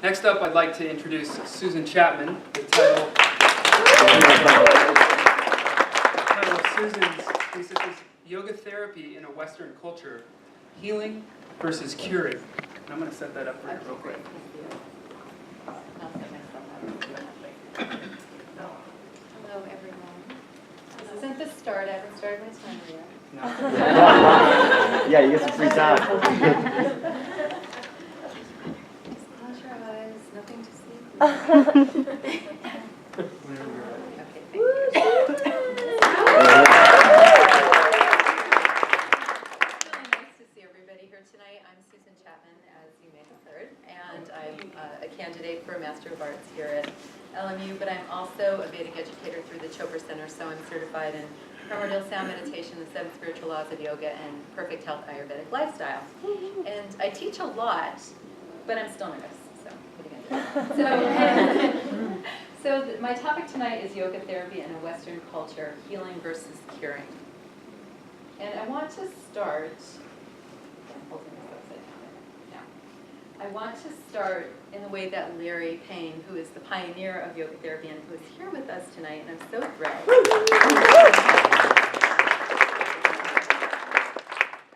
Next up, I'd like to introduce Susan Chapman. The title of Susan's thesis is Yoga Therapy in a Western Culture, Healing versus Curing. And I'm going to set that up for you real quick. Hello, everyone. This isn't the start. I haven't started my time yet. No. Yeah, you get some free time. Just close your eyes. Nothing to see. Whenever you're ready. Okay, thank you. It's really nice to see everybody here tonight. I'm Susan Chapman, as you may have heard, and I'm a candidate for a Master of Arts here at LMU, but I'm also a Vedic educator through the Chopra Center, so I'm certified in primordial sound meditation, the 7 spiritual laws of yoga, and perfect health Ayurvedic lifestyle. And I teach a lot, but I'm still nervous, so what are you going to do? So my topic tonight is yoga therapy in a Western culture, healing versus curing. And I want to start, I'm holding this upside down. I want to start in the way that Larry Payne, who is the pioneer of yoga therapy and who is here with us tonight, and I'm so thrilled. I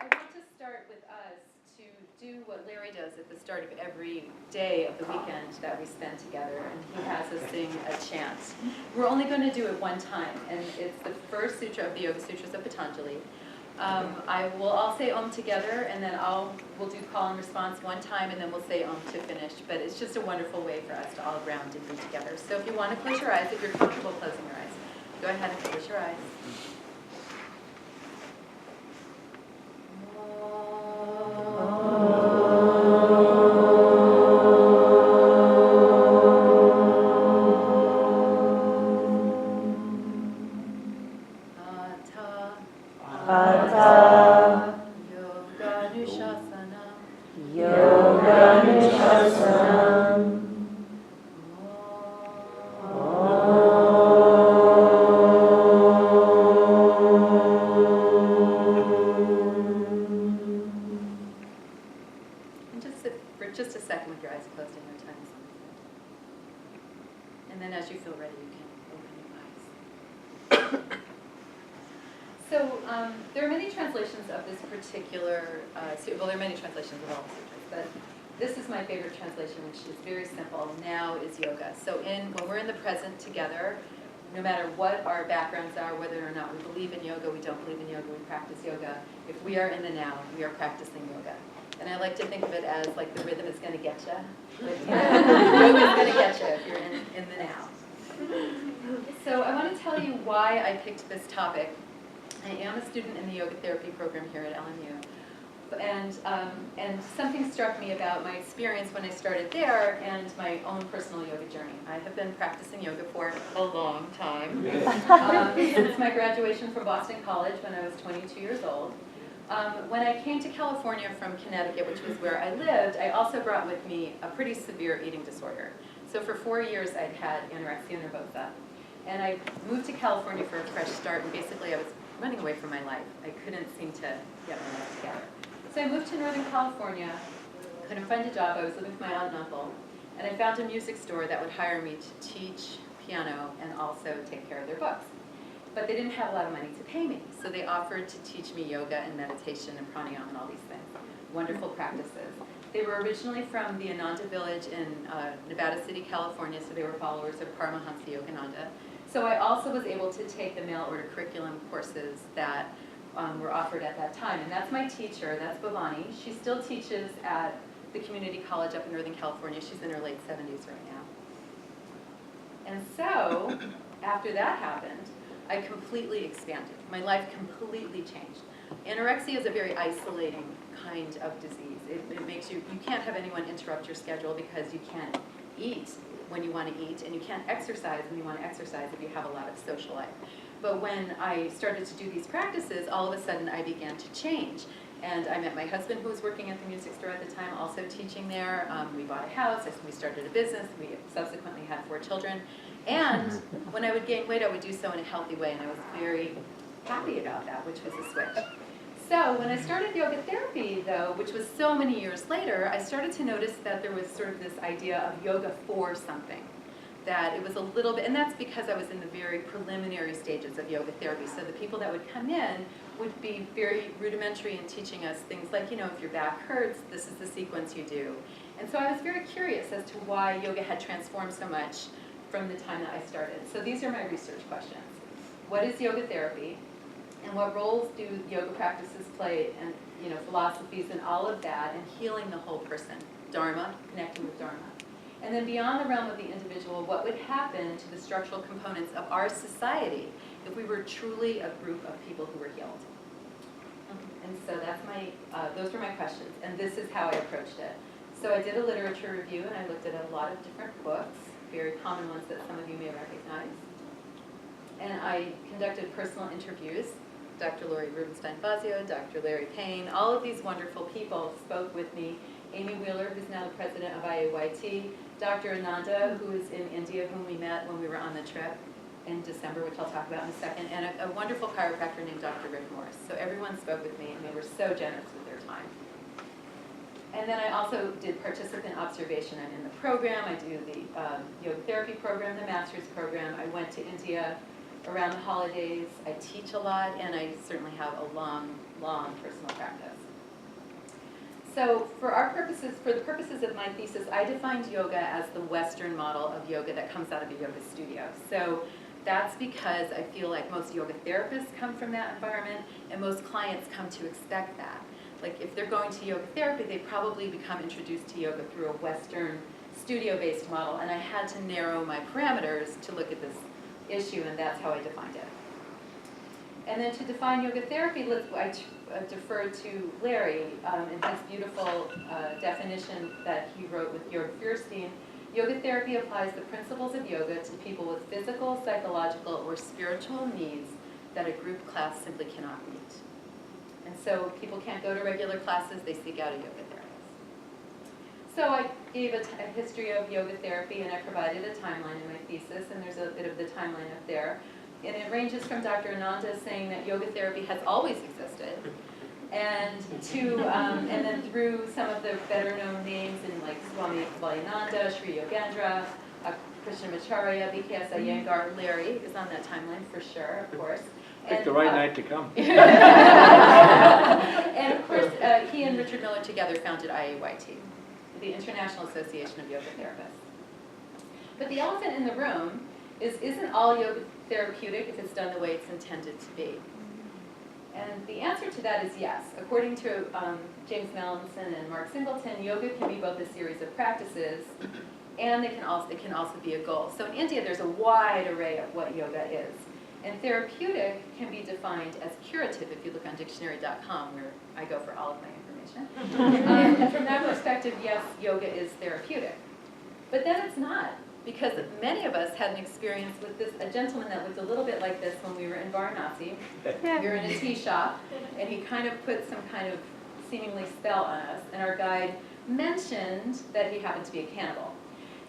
want to start with us to do what Larry does at the start of every day of the weekend that we spend together, and he has us sing a chant. We're only going to do it one time, and it's the first sutra of the Yoga Sutras of Patanjali. I'll say Om together, and then we'll do call and response one time, and then we'll say Om to finish. But it's just a wonderful way for us to all ground and be together. So if you want to close your eyes, if you're comfortable closing your eyes, go ahead and close your eyes. Just a second with your eyes closed in your time. And then as you feel ready, you can open your eyes. So there are many translations of this particular, well, there are many translations of all the sutras, but this is my favorite translation, which is very simple. Now is yoga. So when we're in the present together, no matter what our backgrounds are, whether or not we believe in yoga, we don't believe in yoga, we practice yoga, if we are in the now, we are practicing yoga. And I like to think of it as like the rhythm is going to get you. Yoga is going to get you if you're in the now. So I want to tell you why I picked this topic. I am a student in the yoga therapy program here at LMU. And something struck me about my experience when I started there and my own personal yoga journey. I have been practicing yoga for a long time. Since my graduation from Boston College when I was 22 years old. When I came to California from Connecticut, which was where I lived, I also brought with me a pretty severe eating disorder. So for 4 years, I'd had anorexia nervosa. And I moved to California for a fresh start, and basically I was running away from my life. I couldn't seem to get my life together. So I moved to Northern California, couldn't find a job. I was living with my aunt and uncle. And I found a music store that would hire me to teach piano and also take care of their books. But they didn't have a lot of money to pay me, so they offered to teach me yoga and meditation and pranayama and all these things. Wonderful practices. They were originally from the Ananda village in Nevada City, California, so they were followers of Paramahansa Yogananda. So I also was able to take the mail order curriculum courses that were offered at that time. And that's my teacher, that's Bhavani. She still teaches at the community college up in Northern California. She's in her late 70s right now. And so, after that happened, I completely expanded. My life completely changed. Anorexia is a very isolating kind of disease. It makes you can't have anyone interrupt your schedule because you can't eat when you want to eat, and you can't exercise when you want to exercise if you have a lot of social life. But when I started to do these practices, all of a sudden I began to change. And I met my husband, who was working at the music store at the time, also teaching there. We bought a house, we started a business, we subsequently had 4 children. And when I would gain weight, I would do so in a healthy way, and I was very happy about that, which was a switch. So when I started yoga therapy, though, which was so many years later, I started to notice that there was sort of this idea of yoga for something. That it was a little bit, and that's because I was in the very preliminary stages of yoga therapy. So the people that would come in would be very rudimentary in teaching us things like, you know, if your back hurts, this is the sequence you do. And so I was very curious as to why yoga had transformed so much from the time that I started. So these are my research questions. What is yoga therapy? And what roles do yoga practices play, and you know, philosophies and all of that, and healing the whole person, dharma, connecting with dharma. And then beyond the realm of the individual, what would happen to the structural components of our society if we were truly a group of people who were healed? And so that's my, those were my questions, and this is how I approached it. So I did a literature review, and I looked at a lot of different books, very common ones that some of you may recognize. And I conducted personal interviews. Dr. Lori Rubenstein-Fazio, Dr. Larry Payne, all of these wonderful people spoke with me. Amy Wheeler, who's now the president of IAYT, Dr. Ananda, who is in India, whom we met when we were on the trip in December, which I'll talk about in a second, and a wonderful chiropractor named Dr. Rick Morris. So everyone spoke with me, and they were so generous with their time. And then I also did participant observation. I'm in the program. I do the yoga therapy program, the master's program. I went to India around the holidays. I teach a lot, and I certainly have a long, long personal practice. So for the purposes of my thesis, I defined yoga as the Western model of yoga that comes out of a yoga studio. So that's because I feel like most yoga therapists come from that environment, and most clients come to expect that. Like if they're going to yoga therapy, they probably become introduced to yoga through a Western studio-based model, and I had to narrow my parameters to look at this issue, and that's how I defined it. And then to define yoga therapy, I defer to Larry in his beautiful definition that he wrote with Jörg Feuerstein. Yoga therapy applies the principles of yoga to people with physical, psychological, or spiritual needs that a group class simply cannot meet. And so people can't go to regular classes, they seek out a yoga therapist. So I gave a history of yoga therapy, and I provided a timeline in my thesis, and there's a bit of the timeline up there. And it ranges from Dr. Ananda saying that yoga therapy has always existed, and and then through some of the better known names in like Swami Kaivalyananda, Sri Yogendra, Krishnamacharya, B.K.S. Iyengar, Larry is on that timeline for sure, of course. Pick the right night to come. And of course, he and Richard Miller together founded IAYT, the International Association of Yoga Therapists. But the elephant in the room is, isn't all yoga therapeutic if it's done the way it's intended to be? And the answer to that is yes. According to James Mallinson and Mark Singleton, yoga can be both a series of practices, and it can also be a goal. So in India, there's a wide array of what yoga is. And therapeutic can be defined as curative if you look on dictionary.com, where I go for all of my information. And from that perspective, yes, yoga is therapeutic. But then it's not, because many of us had an experience with a gentleman that looked a little bit like this when we were in Varanasi. We were in a tea shop, and he kind of put some kind of seemingly spell on us, and our guide mentioned that he happened to be a cannibal.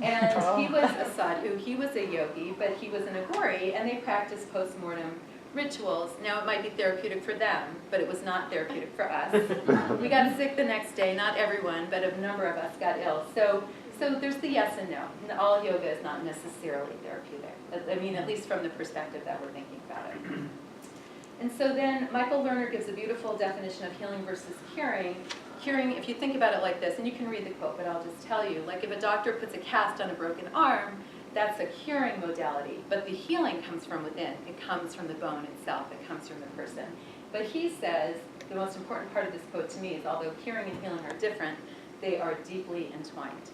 And he was a sadhu, he was a yogi, but he was an agori, and they practiced post-mortem rituals. Now, it might be therapeutic for them, but it was not therapeutic for us. We got sick the next day, not everyone, but a number of us got ill. So there's the yes and no. All yoga is not necessarily therapeutic. I mean, at least from the perspective that we're thinking about it. And so then Michael Lerner gives a beautiful definition of healing versus curing. Curing, if you think about it like this, and you can read the quote, but I'll just tell you, like if a doctor puts a cast on a broken arm, that's a curing modality, but the healing comes from within. It comes from the bone itself. It comes from the person. But he says, the most important part of this quote to me is, although curing and healing are different, they are deeply entwined.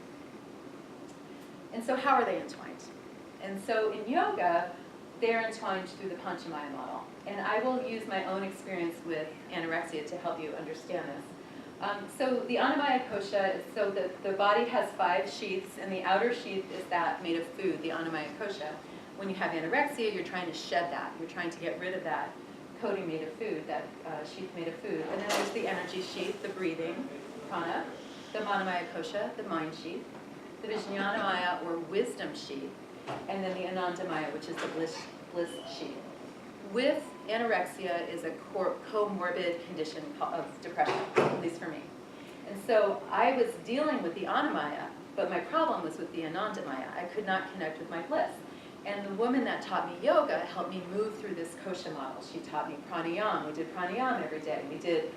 And so how are they entwined? And so in yoga, they're entwined through the Panchamaya model. And I will use my own experience with anorexia to help you understand this. So the Annamaya kosha, so the body has 5 sheaths, and the outer sheath is that made of food, the Annamaya kosha. When you have anorexia, you're trying to shed that. You're trying to get rid of that coating made of food, that sheath made of food. And then there's the energy sheath, the breathing, prana, the Manomaya kosha, the mind sheath, the Vijnanamaya, or wisdom sheath, and then the Anandamaya, which is the bliss sheath. With anorexia is a comorbid condition of depression, at least for me. And so I was dealing with the anamaya, but my problem was with the anandamaya. I could not connect with my bliss. And the woman that taught me yoga helped me move through this kosha model. She taught me pranayama. We did pranayama every day. We did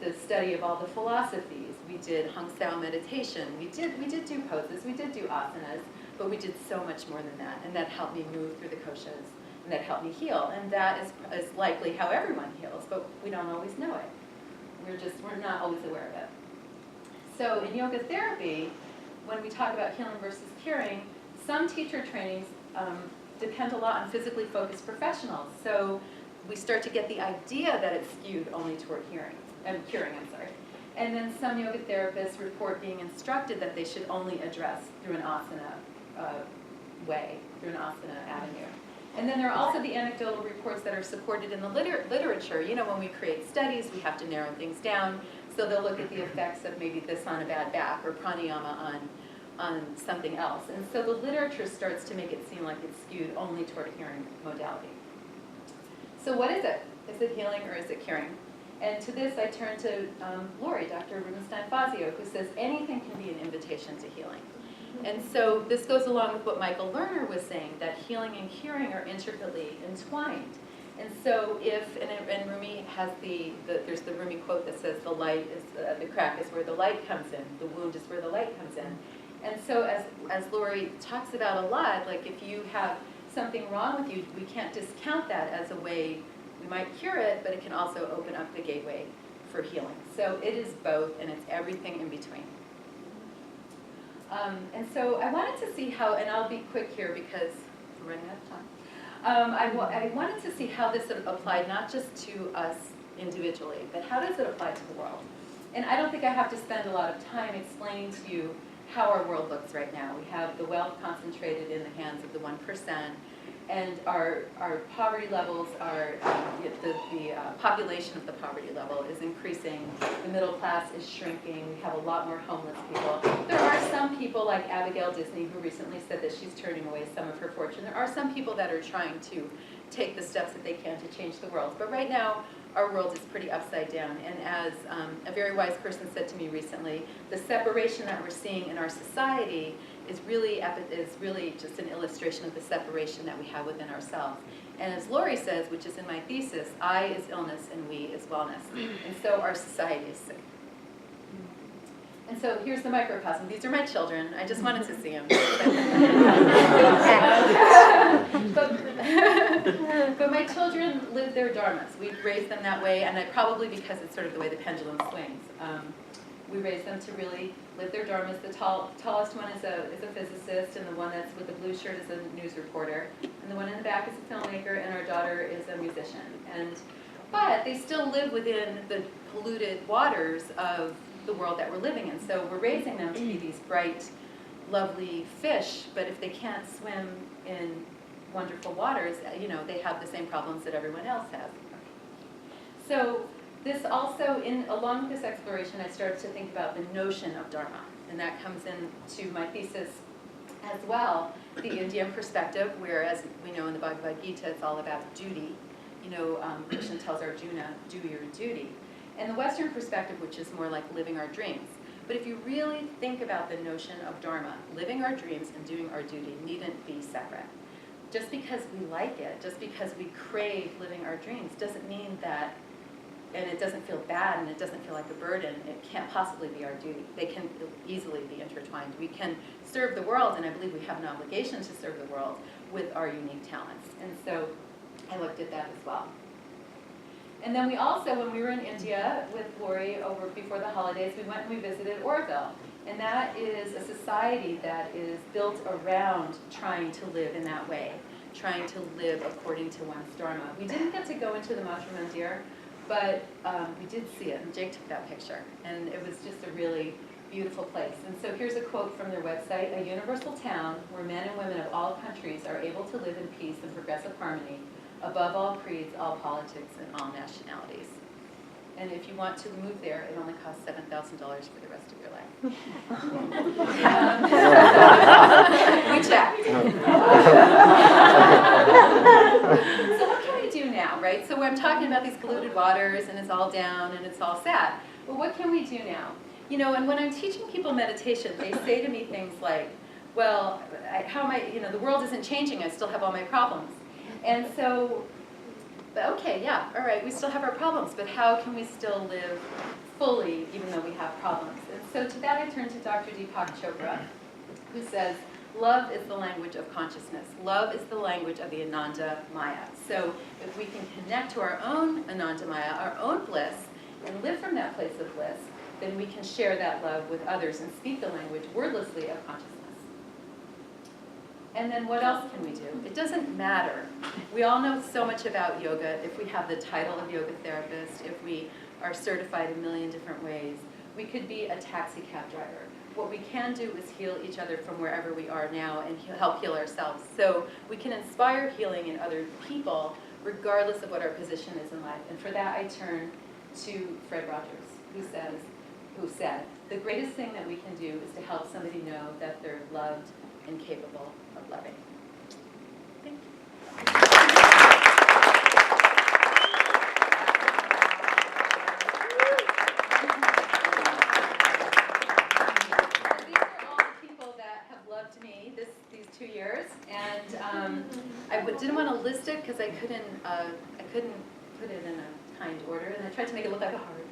the study of all the philosophies. We did hung style meditation. We did do poses. We did do asanas, but we did so much more than that. And that helped me move through the koshas, and that helped me heal. And that is likely how everyone heals, but we don't always know it. We're not always aware of it. So in yoga therapy, when we talk about healing versus curing, some teacher trainings depend a lot on physically focused professionals. So we start to get the idea that it's skewed only toward curing. And then some yoga therapists report being instructed that they should only address through an asana way, through an asana avenue. And then there are also the anecdotal reports that are supported in the literature. You know, when we create studies, we have to narrow things down. So they'll look at the effects of maybe this on a bad back or pranayama on something else. And so the literature starts to make it seem like it's skewed only toward a healing modality. So what is it? Is it healing or is it curing? And to this I turn to Lori, Dr. Rubenstein-Fazio, who says anything can be an invitation to healing. And so this goes along with what Michael Lerner was saying, that healing and curing are intricately entwined. And so and Rumi has there's the Rumi quote that says the crack is where the light comes in, the wound is where the light comes in. And so as Lori talks about a lot, like if you have something wrong with you, we can't discount that as a way we might cure it, but it can also open up the gateway for healing. So it is both, and it's everything in between. And so I wanted to see how, and I'll be quick here because we're running out of time. I wanted to see how this applied not just to us individually, but how does it apply to the world? And I don't think I have to spend a lot of time explaining to you how our world looks right now. We have the wealth concentrated in the hands of the 1%, and our poverty levels are, the population of the poverty level is increasing, the middle class is shrinking, we have a lot more homeless people. There are some people like Abigail Disney who recently said that she's turning away some of her fortune. There are some people that are trying to take the steps that they can to change the world. But right now, our world is pretty upside down. And as a very wise person said to me recently, the separation that we're seeing in our society is really just an illustration of the separation that we have within ourselves. And as Lori says, which is in my thesis, I is illness and we is wellness. And so our society is sick. And so here's the microcosm. These are my children. I just wanted to see them. But my children live their dharmas. We've raised them that way, and probably because it's sort of the way the pendulum swings. We raise them to really live their dharmas. The tallest one is a physicist, and the one that's with the blue shirt is a news reporter, and the one in the back is a filmmaker, and our daughter is a musician. But they still live within the polluted waters of the world that we're living in. So we're raising them to be these bright, lovely fish, but if they can't swim in wonderful waters, you know, they have the same problems that everyone else has. So this also, along with this exploration, I started to think about the notion of dharma, and that comes into my thesis as well, the Indian perspective, where, as we know in the Bhagavad Gita, it's all about duty. You know, Krishna tells Arjuna, do your duty. And the Western perspective, which is more like living our dreams. But if you really think about the notion of dharma, living our dreams and doing our duty needn't be separate. Just because we like it, just because we crave living our dreams, doesn't mean that, and it doesn't feel bad and it doesn't feel like a burden, it can't possibly be our duty. They can easily be intertwined. We can serve the world, and I believe we have an obligation to serve the world with our unique talents. And so I looked at that as well. And then we also, when we were in India with Lori before the holidays, we went and we visited Orville. And that is a society that is built around trying to live in that way, trying to live according to one's dharma. We didn't get to go into the Matra Mandir, but we did see it, and Jake took that picture. And it was just a really beautiful place. And so here's a quote from their website: "A universal town where men and women of all countries are able to live in peace and progressive harmony, above all creeds, all politics, and all nationalities." And if you want to move there, it only costs $7,000 for the rest of your life. We checked. So what can we do now, right? So I'm talking about these polluted waters, and it's all down, and it's all sad. Well, what can we do now? You know, and when I'm teaching people meditation, they say to me things like, well, how am I, you know, the world isn't changing, I still have all my problems. And so, okay, yeah, all right, we still have our problems, but how can we still live fully even though we have problems? And so to that I turn to Dr. Deepak Chopra, who says, love is the language of consciousness. Love is the language of the Ananda Maya. So if we can connect to our own Ananda Maya, our own bliss, and live from that place of bliss, then we can share that love with others and speak the language wordlessly of consciousness. And then what else can we do? It doesn't matter. We all know so much about yoga. If we have the title of yoga therapist, if we are certified a million different ways, we could be a taxi cab driver. What we can do is heal each other from wherever we are now and help heal ourselves. So we can inspire healing in other people regardless of what our position is in life. And for that I turn to Fred Rogers, who said, the greatest thing that we can do is to help somebody know that they're loved and capable of loving. Thank you. Me these 2 years, and I didn't want to list it because I couldn't put it in a kind order, and I tried to make it look like a heart.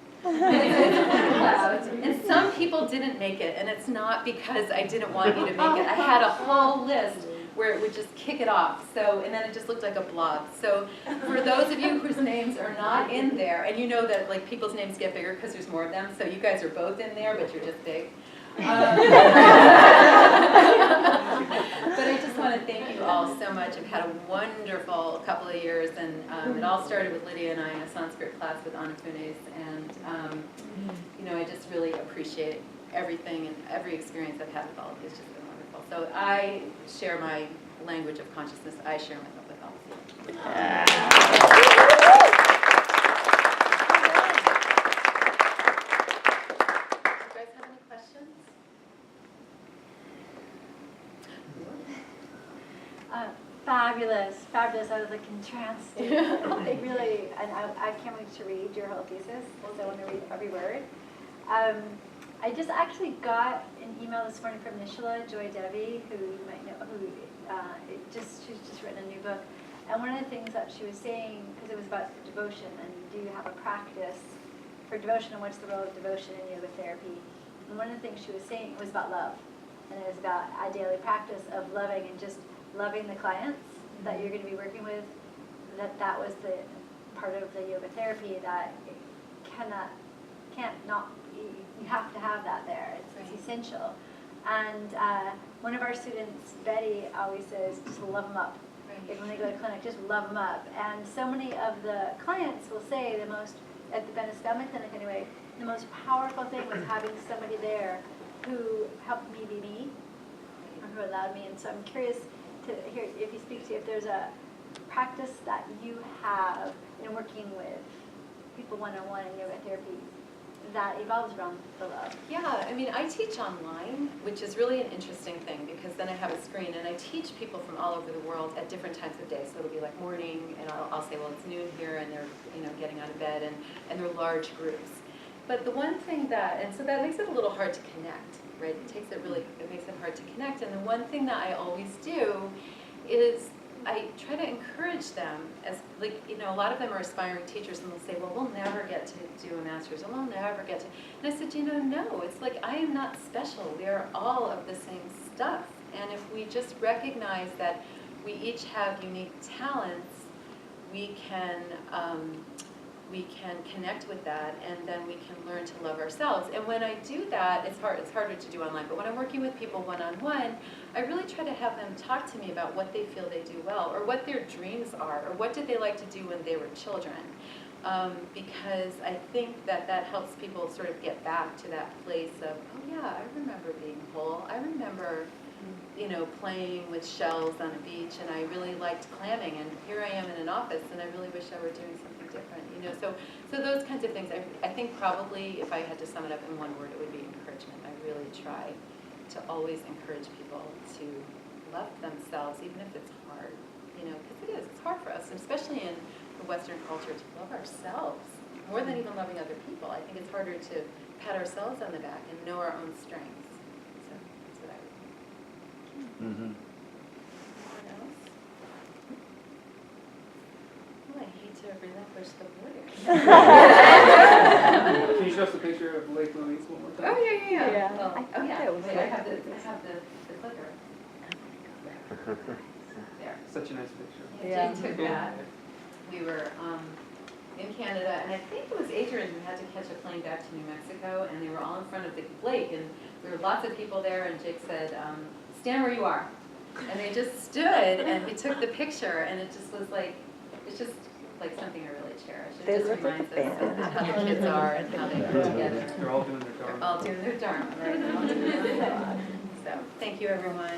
And some people didn't make it, and it's not because I didn't want you to make it. I had a whole list where it would just kick it off. So, and then it just looked like a blob. So for those of you whose names are not in there, and you know that like people's names get bigger because there's more of them, so you guys are both in there, but you're just big. But I just want to thank you all so much. I've had a wonderful couple of years, and it all started with Lydia and I in a Sanskrit class with Annapunes, and you know, I just really appreciate everything and every experience I've had with all of you. It's just been wonderful. So I share my language of consciousness. I share my love with all of you. Fabulous, fabulous. I was like entranced. It really, and I can't wait to read your whole thesis. So I want to read every word. I just actually got an email this morning from Nishala Joy Devi, who you might know, who she's just written a new book. And one of the things that she was saying, because it was about devotion, and do you have a practice for devotion, and what's the role of devotion in yoga therapy? And one of the things she was saying was about love, and it was about a daily practice of loving and just loving the clients that you're going to be working with. That was the part of the yoga therapy that you have to have that there. It's essential. And one of our students, Betty, always says, just love them up. Right. When they go to clinic, just love them up. And so many of the clients will say the most, at the Venice Family Clinic anyway, the most powerful thing was having somebody there who helped me be me, or who allowed me. And so I'm curious to hear if you speak to if there's a practice that you have in working with people one-on-one in yoga therapy that evolves around the love. Yeah, I mean, I teach online, which is really an interesting thing because then I have a screen and I teach people from all over the world at different times of day. So it'll be like morning, and I'll say, well, it's noon here, and they're getting out of bed, and they're large groups. But the one thing and so that makes it a little hard to connect, right? It makes it hard to connect. And the one thing that I always do is I try to encourage them as, a lot of them are aspiring teachers, and they'll say, well, we'll never get to do a master's, or we'll never get to, and I said, no, it's like, I am not special. We are all of the same stuff. And if we just recognize that we each have unique talents, we can connect with that, and then we can learn to love ourselves. And when I do that, it's harder to do online, but when I'm working with people one-on-one, I really try to have them talk to me about what they feel they do well, or what their dreams are, or what did they like to do when they were children. Because I think that helps people sort of get back to that place of, oh yeah, I remember being whole. I remember playing with shells on a beach, and I really liked clamming, and here I am in an office, and I really wish I were doing something different, So those kinds of things, I think probably if I had to sum it up in one word, it would be encouragement. I really try to always encourage people to love themselves, even if it's hard, because it's hard for us, especially in the Western culture to love ourselves more than even loving other people. I think it's harder to pat ourselves on the back and know our own strengths. So that's what I would think. Mm-hmm. Anyone else? Oh, I hate to relinquish the border. Can you show us a picture of Lake Louise one more time? Oh, yeah. Yeah. Well, I oh, thought yeah. that was Wait, like- I have the clicker. There. Such a nice picture. Yeah, Jane took that. We were in Canada, and I think it was Adrian who had to catch a plane back to New Mexico, and they were all in front of the lake, and there were lots of people there, and Jake said, stand where you are. And they just stood, and we took the picture, and it just was like, it's just like something I really cherish. They It just look like a reminds us band. of how the kids are and how they work together. They're all doing their They're dharma. all doing their dharma right now. So, thank you, everyone.